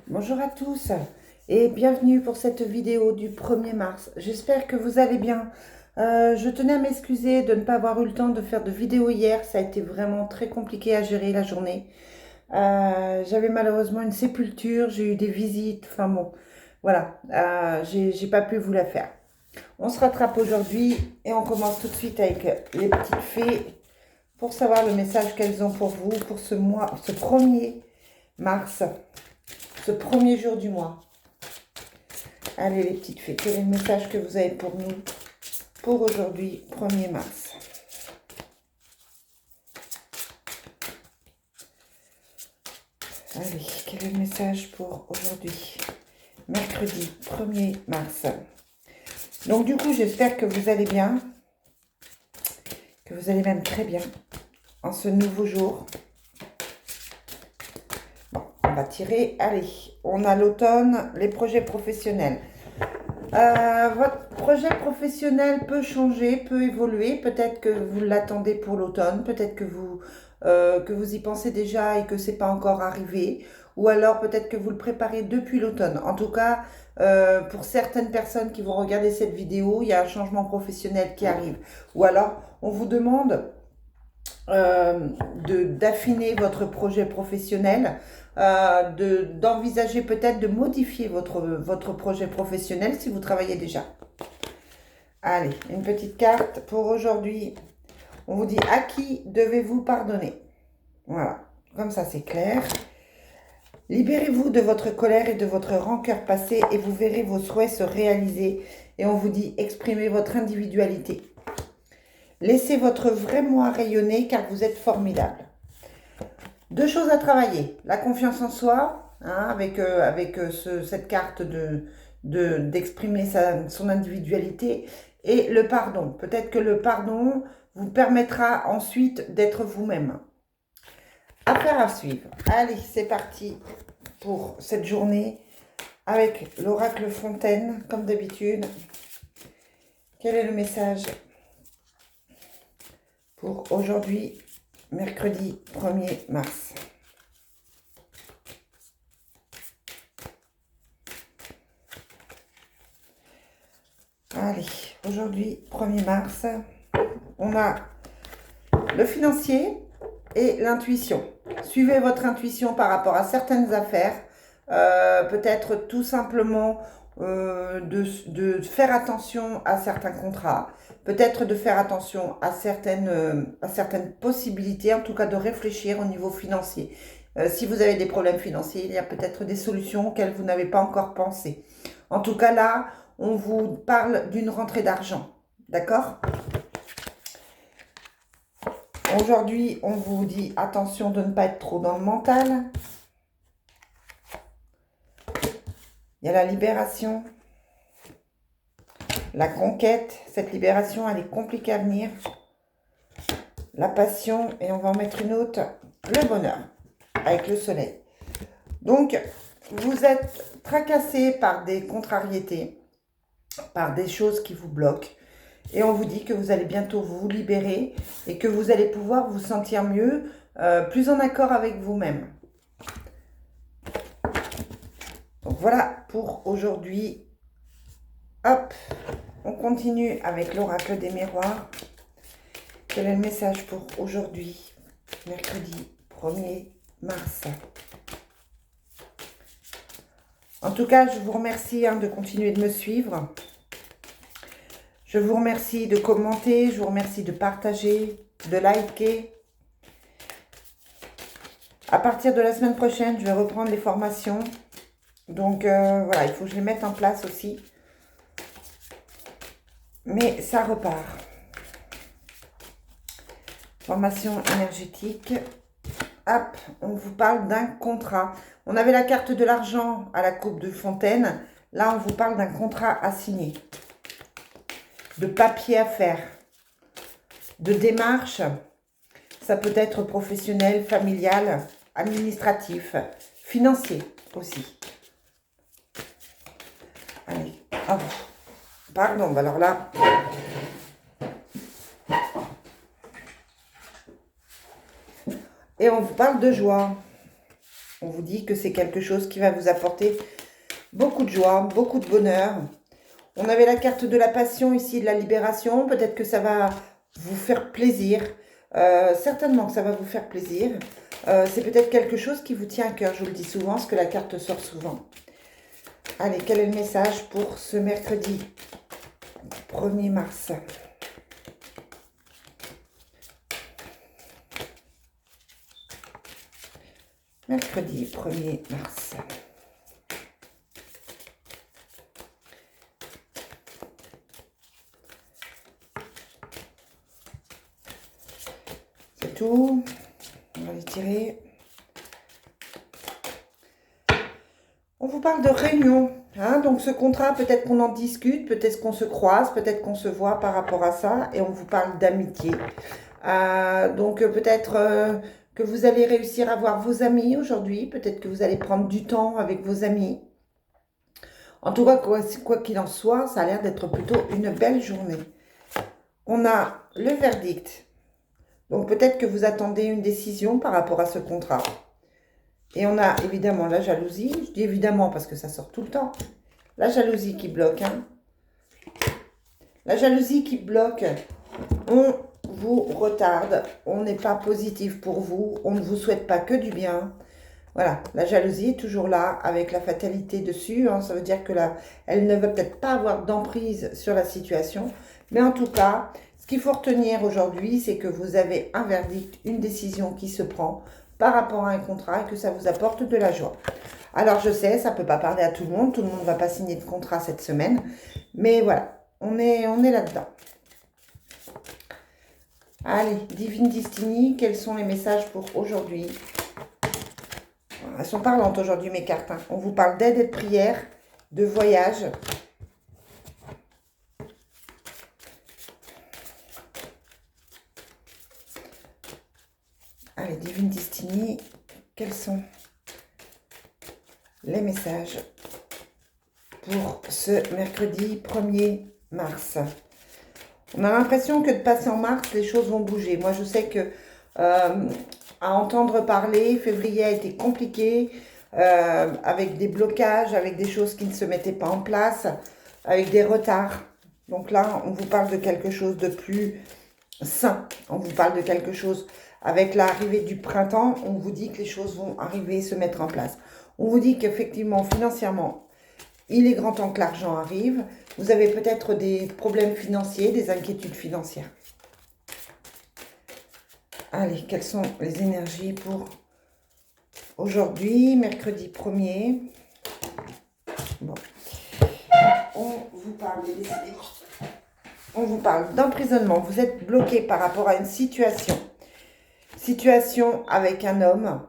Bonjour à tous et bienvenue pour cette vidéo du 1er mars. J'espère que vous allez bien. Je tenais à m'excuser de ne pas avoir eu le temps de faire de vidéo hier. Ça a été vraiment très compliqué à gérer la journée. J'avais malheureusement une sépulture, j'ai eu des visites, enfin bon, voilà, j'ai pas pu vous la faire. On se rattrape aujourd'hui et on commence tout de suite avec les petites fées pour savoir le message qu'elles ont pour vous pour ce mois, ce 1er mars. Ce premier jour du mois. Allez les petites fées, quel est le message que vous avez pour nous pour aujourd'hui, 1er mars? Allez, quel est le message pour aujourd'hui, mercredi 1er mars? Donc du coup, j'espère que vous allez bien, que vous allez même très bien en ce nouveau jour. Bon, on va tirer. Allez, on a l'automne, les projets professionnels. Votre projet professionnel peut changer, peut évoluer. Peut-être que vous l'attendez pour l'automne, peut-être que vous y pensez déjà et que c'est pas encore arrivé, ou alors peut-être que vous le préparez depuis l'automne. En tout cas, pour certaines personnes qui vont regarder cette vidéo, il y a un changement professionnel qui arrive. Ou alors, on vous demande d'affiner votre projet professionnel, d'envisager peut-être de modifier votre projet professionnel si vous travaillez déjà. Allez, une petite carte pour aujourd'hui. On vous dit à qui devez-vous pardonner. Voilà, comme ça c'est clair. Libérez-vous de votre colère et de votre rancœur passée et vous verrez vos souhaits se réaliser. Et on vous dit exprimez votre individualité. Laissez votre vrai moi rayonner car vous êtes formidable. Deux choses à travailler. La confiance en soi, hein, avec cette carte d'exprimer son individualité, et le pardon. Peut-être que le pardon vous permettra ensuite d'être vous-même. Affaire à suivre. Allez, c'est parti pour cette journée avec l'oracle Fontaine, comme d'habitude. Quel est le message pour aujourd'hui, mercredi 1er mars? Allez, aujourd'hui, 1er mars, on a le financier et l'intuition. Suivez votre intuition par rapport à certaines affaires. Peut-être tout simplement de faire attention à certains contrats. Peut-être de faire attention à certaines possibilités, en tout cas de réfléchir au niveau financier. Si vous avez des problèmes financiers, il y a peut-être des solutions auxquelles vous n'avez pas encore pensé. En tout cas, là, on vous parle d'une rentrée d'argent. D'accord ? Aujourd'hui, on vous dit attention de ne pas être trop dans le mental. Il y a la libération, la conquête. Cette libération, elle est compliquée à venir. La passion, et on va en mettre une autre, le bonheur, avec le soleil. Donc, vous êtes tracassé par des contrariétés, par des choses qui vous bloquent. Et on vous dit que vous allez bientôt vous libérer et que vous allez pouvoir vous sentir mieux, plus en accord avec vous-même. Donc voilà pour aujourd'hui. Hop, on continue avec l'oracle des miroirs. Quel est le message pour aujourd'hui, mercredi 1er mars? En tout cas, je vous remercie de continuer de me suivre. Je vous remercie de commenter, je vous remercie de partager, de liker. À partir de la semaine prochaine, je vais reprendre les formations. Donc voilà, il faut que je les mette en place aussi. Mais ça repart. Formation énergétique. Hop, on vous parle d'un contrat. On avait la carte de l'argent à la coupe de Fontaine. Là, on vous parle d'un contrat à signer. De papier à faire. De démarche. Ça peut être professionnel, familial, administratif, financier aussi. Allez, hop. Pardon, alors là... Et on vous parle de joie. On vous dit que c'est quelque chose qui va vous apporter beaucoup de joie, beaucoup de bonheur. On avait la carte de la passion ici, de la libération. Peut-être que ça va vous faire plaisir. Certainement que ça va vous faire plaisir. C'est peut-être quelque chose qui vous tient à cœur. Je vous le dis souvent, parce que la carte sort souvent. Allez, quel est le message pour ce mercredi 1er mars? Mercredi 1er mars. C'est tout. On va les tirer. On vous parle de réunion. Hein, donc ce contrat, peut-être qu'on en discute, peut-être qu'on se croise, peut-être qu'on se voit par rapport à ça. Et on vous parle d'amitié. Donc peut-être que vous allez réussir à voir vos amis aujourd'hui. Peut-être que vous allez prendre du temps avec vos amis. En tout cas, quoi qu'il en soit, ça a l'air d'être plutôt une belle journée. On a le verdict. Donc peut-être que vous attendez une décision par rapport à ce contrat. Et on a évidemment la jalousie. Je dis évidemment parce que ça sort tout le temps. La jalousie qui bloque. Hein. La jalousie qui bloque. On vous retarde. On n'est pas positif pour vous. On ne vous souhaite pas que du bien. Voilà, la jalousie est toujours là avec la fatalité dessus. Hein. Ça veut dire que là, elle ne veut peut-être pas avoir d'emprise sur la situation. Mais en tout cas, ce qu'il faut retenir aujourd'hui, c'est que vous avez un verdict, une décision qui se prend par rapport à un contrat et que ça vous apporte de la joie. Alors je sais, ça ne peut pas parler à tout le monde ne va pas signer de contrat cette semaine, mais voilà, on est là-dedans. Allez, Divine Destiny, quels sont les messages pour aujourd'hui? Elles sont parlantes aujourd'hui mes cartes. Hein. On vous parle d'aide et de prière, de voyage. Allez, Divine Destiny, quels sont les messages pour ce mercredi 1er mars? On a l'impression que de passer en mars, les choses vont bouger. Moi, je sais que à entendre parler, février a été compliqué, avec des blocages, avec des choses qui ne se mettaient pas en place, avec des retards. Donc là, on vous parle de quelque chose de plus sain. On vous parle de quelque chose avec l'arrivée du printemps. On vous dit que les choses vont arriver, se mettre en place. On vous dit qu'effectivement, financièrement, il est grand temps que l'argent arrive. Vous avez peut-être des problèmes financiers, des inquiétudes financières. Allez, quelles sont les énergies pour aujourd'hui, mercredi 1er? Bon. On vous parle des décidés. On vous parle d'emprisonnement. Vous êtes bloqué par rapport à une situation. Situation avec un homme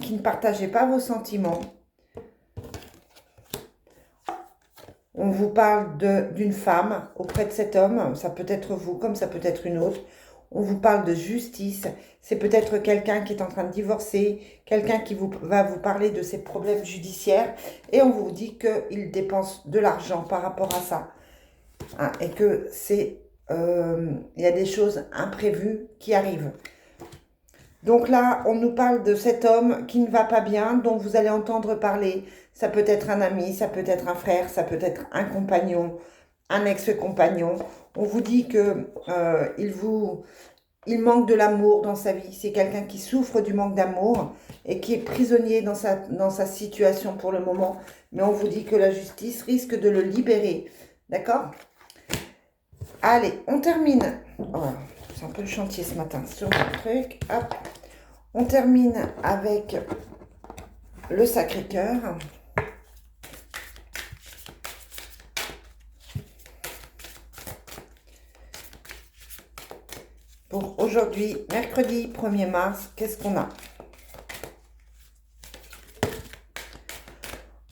qui ne partageait pas vos sentiments. On vous parle d'une femme auprès de cet homme. Ça peut être vous comme ça peut être une autre. On vous parle de justice. C'est peut-être quelqu'un qui est en train de divorcer, quelqu'un qui va vous parler de ses problèmes judiciaires. Et on vous dit qu'il dépense de l'argent par rapport à ça. Hein, et que il y a des choses imprévues qui arrivent. Donc là, on nous parle de cet homme qui ne va pas bien, dont vous allez entendre parler. Ça peut être un ami, ça peut être un frère, ça peut être un compagnon, un ex-compagnon. On vous dit que il manque de l'amour dans sa vie. C'est quelqu'un qui souffre du manque d'amour et qui est prisonnier dans sa situation pour le moment. Mais on vous dit que la justice risque de le libérer. D'accord ? Allez, on termine. Oh, c'est un peu le chantier ce matin sur le truc. Hop. On termine avec le Sacré-Cœur. Pour aujourd'hui, mercredi 1er mars, qu'est-ce qu'on a?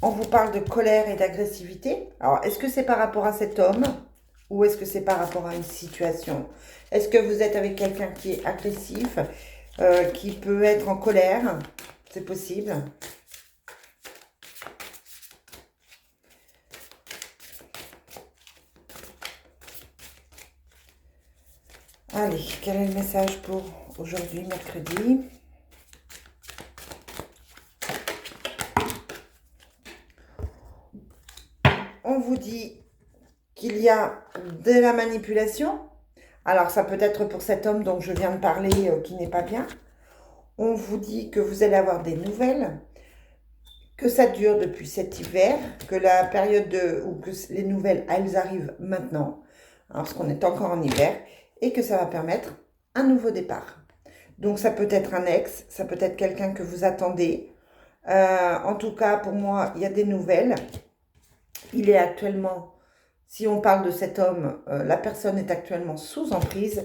On vous parle de colère et d'agressivité. Alors, est-ce que c'est par rapport à cet homme ou est-ce que c'est par rapport à une situation? Est-ce que vous êtes avec quelqu'un qui est agressif, qui peut être en colère? C'est possible. Allez, quel est le message pour aujourd'hui, mercredi? vous dit qu'il y a de la manipulation. Alors, ça peut être pour cet homme dont je viens de parler qui n'est pas bien. On vous dit que vous allez avoir des nouvelles, que ça dure depuis cet hiver, que la période ou que les nouvelles, elles arrivent maintenant, parce qu'on est encore en hiver, et que ça va permettre un nouveau départ. Donc, ça peut être un ex, ça peut être quelqu'un que vous attendez. En tout cas, pour moi, il y a des nouvelles. Il est actuellement, si on parle de cet homme, la personne est actuellement sous emprise,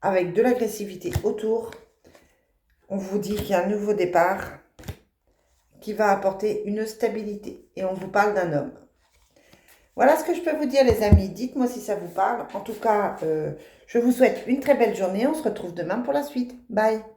avec de l'agressivité autour. On vous dit qu'il y a un nouveau départ qui va apporter une stabilité. Et on vous parle d'un homme. Voilà ce que je peux vous dire, les amis. Dites-moi si ça vous parle. En tout cas, je vous souhaite une très belle journée. On se retrouve demain pour la suite. Bye!